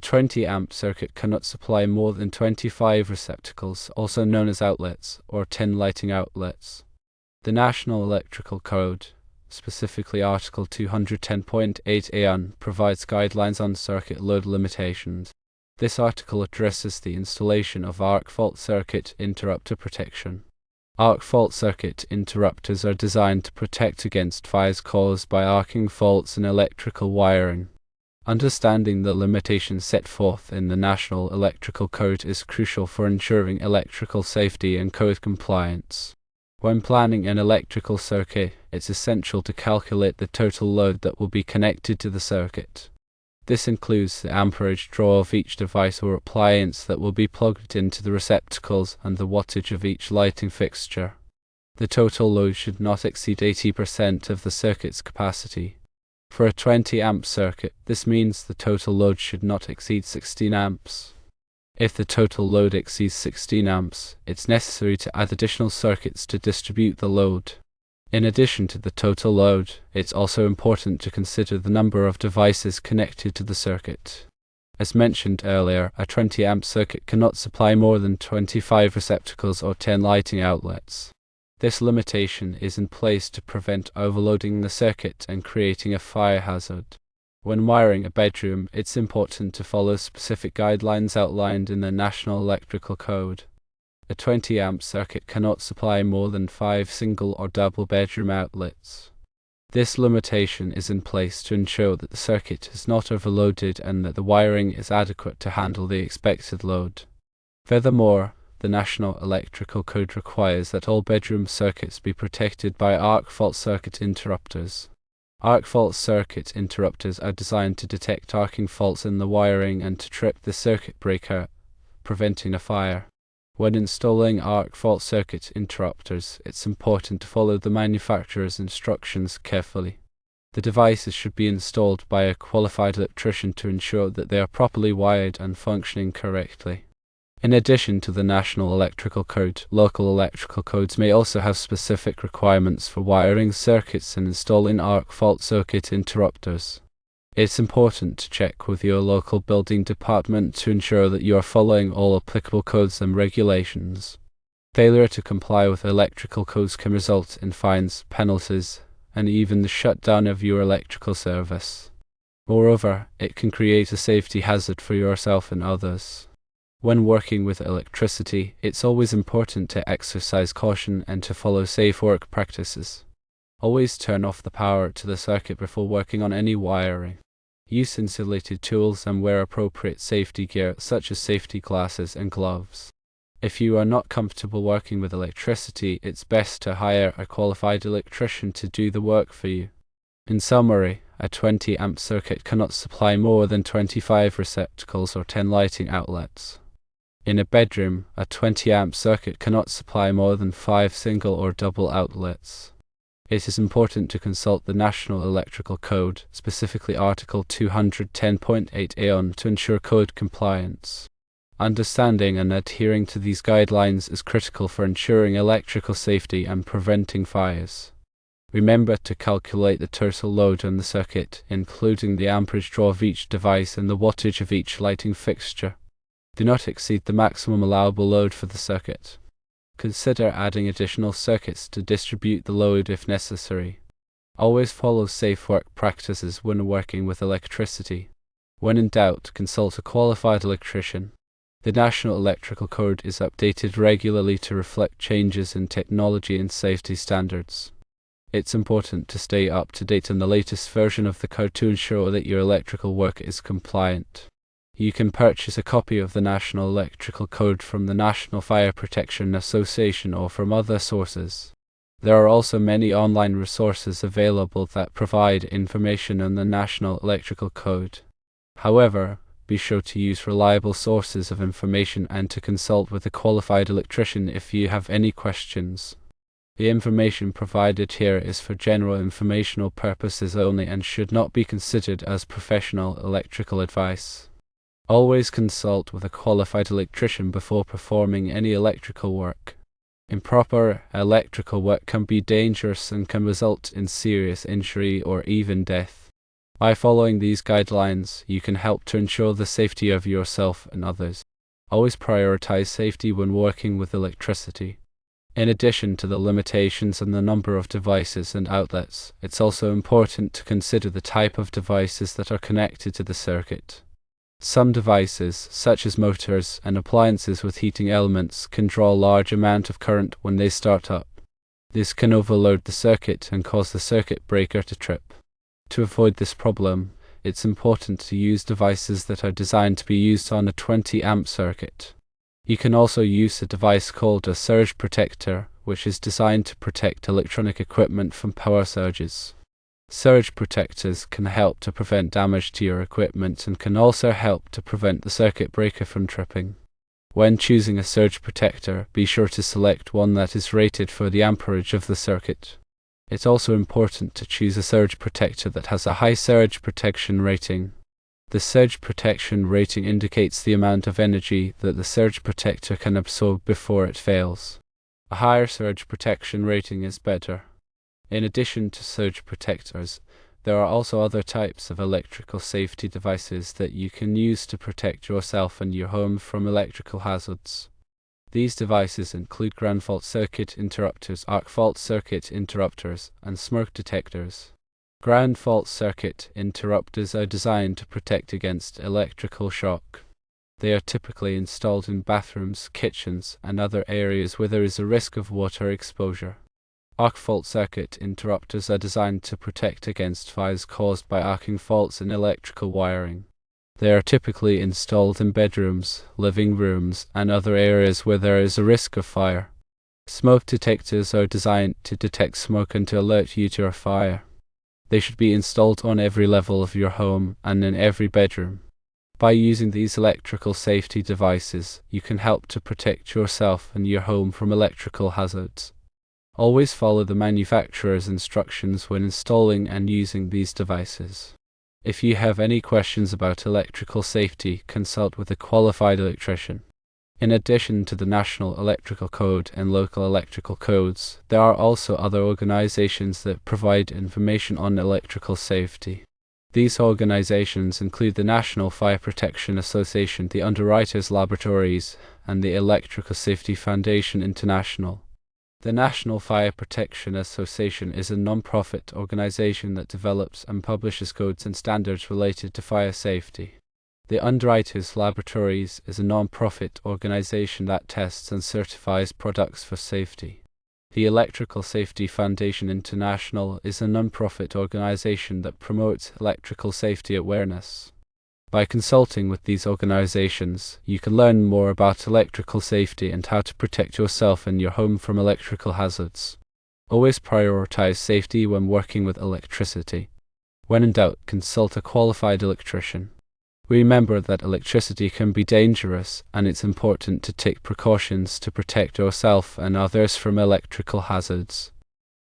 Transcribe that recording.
20 amp circuit cannot supply more than 25 receptacles, also known as outlets, or 10 lighting outlets. The National Electrical Code, specifically Article 210.8 provides guidelines on circuit load limitations. This article addresses the installation of arc fault circuit interrupter protection. Arc fault circuit interrupters are designed to protect against fires caused by arcing faults in electrical wiring. Understanding the limitations set forth in the National Electrical Code is crucial for ensuring electrical safety and code compliance. When planning an electrical circuit, it's essential to calculate the total load that will be connected to the circuit. This includes the amperage draw of each device or appliance that will be plugged into the receptacles and the wattage of each lighting fixture. The total load should not exceed 80% of the circuit's capacity. For a 20 amp circuit, this means the total load should not exceed 16 amps. If the total load exceeds 16 amps, it's necessary to add additional circuits to distribute the load. In addition to the total load, it's also important to consider the number of devices connected to the circuit. As mentioned earlier, a 20 amp circuit cannot supply more than 25 receptacles or 10 lighting outlets. This limitation is in place to prevent overloading the circuit and creating a fire hazard. When wiring a bedroom, it's important to follow specific guidelines outlined in the National Electrical Code. A 20 amp circuit cannot supply more than 5 single or double bedroom outlets. This limitation is in place to ensure that the circuit is not overloaded and that the wiring is adequate to handle the expected load. Furthermore, the National Electrical Code requires that all bedroom circuits be protected by arc fault circuit interrupters. Arc fault circuit interrupters are designed to detect arcing faults in the wiring and to trip the circuit breaker, preventing a fire. When installing arc fault circuit interrupters, it's important to follow the manufacturer's instructions carefully. The devices should be installed by a qualified electrician to ensure that they are properly wired and functioning correctly. In addition to the National Electrical Code, local electrical codes may also have specific requirements for wiring circuits and installing arc fault circuit interrupters. It's important to check with your local building department to ensure that you are following all applicable codes and regulations. Failure to comply with electrical codes can result in fines, penalties, and even the shutdown of your electrical service. Moreover, it can create a safety hazard for yourself and others. When working with electricity, it's always important to exercise caution and to follow safe work practices. Always turn off the power to the circuit before working on any wiring. Use insulated tools and wear appropriate safety gear such as safety glasses and gloves. If you are not comfortable working with electricity, it's best to hire a qualified electrician to do the work for you. In summary, a 20 amp circuit cannot supply more than 25 receptacles or 10 lighting outlets. In a bedroom, a 20 amp circuit cannot supply more than 5 single or double outlets. It is important to consult the National Electrical Code, specifically Article 210.8 to ensure code compliance. Understanding and adhering to these guidelines is critical for ensuring electrical safety and preventing fires. Remember to calculate the total load on the circuit, including the amperage draw of each device and the wattage of each lighting fixture. Do not exceed the maximum allowable load for the circuit. Consider adding additional circuits to distribute the load if necessary. Always follow safe work practices when working with electricity. When in doubt, consult a qualified electrician. The National Electrical Code is updated regularly to reflect changes in technology and safety standards. It's important to stay up to date on the latest version of the code to ensure that your electrical work is compliant. You can purchase a copy of the National Electrical Code from the National Fire Protection Association or from other sources. There are also many online resources available that provide information on the National Electrical Code. However, be sure to use reliable sources of information and to consult with a qualified electrician if you have any questions. The information provided here is for general informational purposes only and should not be considered as professional electrical advice. Always consult with a qualified electrician before performing any electrical work. Improper electrical work can be dangerous and can result in serious injury or even death. By following these guidelines, you can help to ensure the safety of yourself and others. Always prioritize safety when working with electricity. In addition to the limitations on the number of devices and outlets, it's also important to consider the type of devices that are connected to the circuit. Some devices, such as motors and appliances with heating elements, can draw a large amount of current when they start up. This can overload the circuit and cause the circuit breaker to trip. To avoid this problem, it's important to use devices that are designed to be used on a 20 amp circuit. You can also use a device called a surge protector, which is designed to protect electronic equipment from power surges. Surge protectors can help to prevent damage to your equipment and can also help to prevent the circuit breaker from tripping. When choosing a surge protector, be sure to select one that is rated for the amperage of the circuit. It's also important to choose a surge protector that has a high surge protection rating. The surge protection rating indicates the amount of energy that the surge protector can absorb before it fails. A higher surge protection rating is better. In addition to surge protectors, there are also other types of electrical safety devices that you can use to protect yourself and your home from electrical hazards. These devices include ground fault circuit interrupters, arc fault circuit interrupters, and smoke detectors. Ground fault circuit interrupters are designed to protect against electrical shock. They are typically installed in bathrooms, kitchens, and other areas where there is a risk of water exposure. Arc fault circuit interrupters are designed to protect against fires caused by arcing faults in electrical wiring. They are typically installed in bedrooms, living rooms, and other areas where there is a risk of fire. Smoke detectors are designed to detect smoke and to alert you to a fire. They should be installed on every level of your home and in every bedroom. By using these electrical safety devices, you can help to protect yourself and your home from electrical hazards. Always follow the manufacturer's instructions when installing and using these devices. If you have any questions about electrical safety, consult with a qualified electrician. In addition to the National Electrical Code and local electrical codes, there are also other organizations that provide information on electrical safety. These organizations include the National Fire Protection Association, the Underwriters Laboratories, and the Electrical Safety Foundation International. The National Fire Protection Association is a non-profit organization that develops and publishes codes and standards related to fire safety. The Underwriters Laboratories is a non-profit organization that tests and certifies products for safety. The Electrical Safety Foundation International is a non-profit organization that promotes electrical safety awareness. By consulting with these organizations, you can learn more about electrical safety and how to protect yourself and your home from electrical hazards. Always prioritize safety when working with electricity. When in doubt, consult a qualified electrician. Remember that electricity can be dangerous, and it's important to take precautions to protect yourself and others from electrical hazards.